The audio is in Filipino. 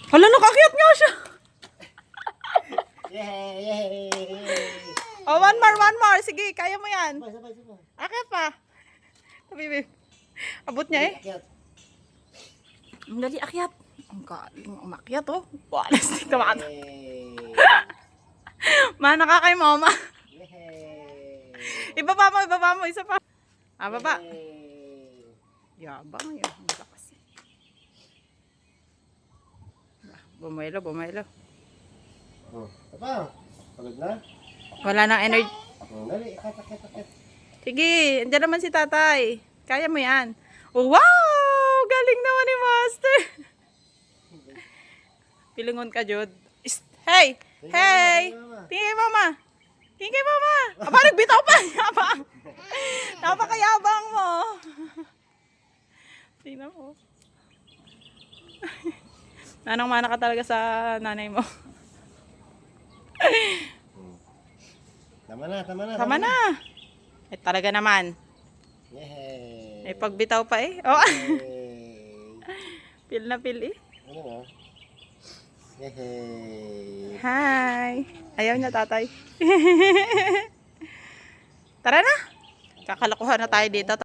Hala, nakakyat nga siya. Yay! Oh, one more. Sige, kaya mo yan. Sabay. Akyat pa. Sabi, abot niya eh. Akyat. Ang dali, akyat. Ang galing umakyat oh. Walas, tumakas. Yay! Mana ka kay mama. Yay! Ibaba mo, isa pa. Ah, baba. Yay! Yabang yun. Ang lakas. Bumaylo. Oh, apa? Pagod na? Wala nang energy. Oh, dali, akyat. Sige, andyan naman si tatay. Kaya mo yan. Oh, wow! Galing naman ni Master. Pilingon ka, Jod. Hey! Tingin kay mama. Aba, nagbitaw pa. Yabang. Napakayabang mo. Tingnan mo. Manang-mana ka talaga sa nanay mo. Tama na. Eh, talaga naman. Yay! Eh, pagbitaw pa eh. Oh. Yay! Pil na pil eh. Ano na? Yay! Hi! Ayaw niya tatay. Tara na. Kakalokohan na tayo dito.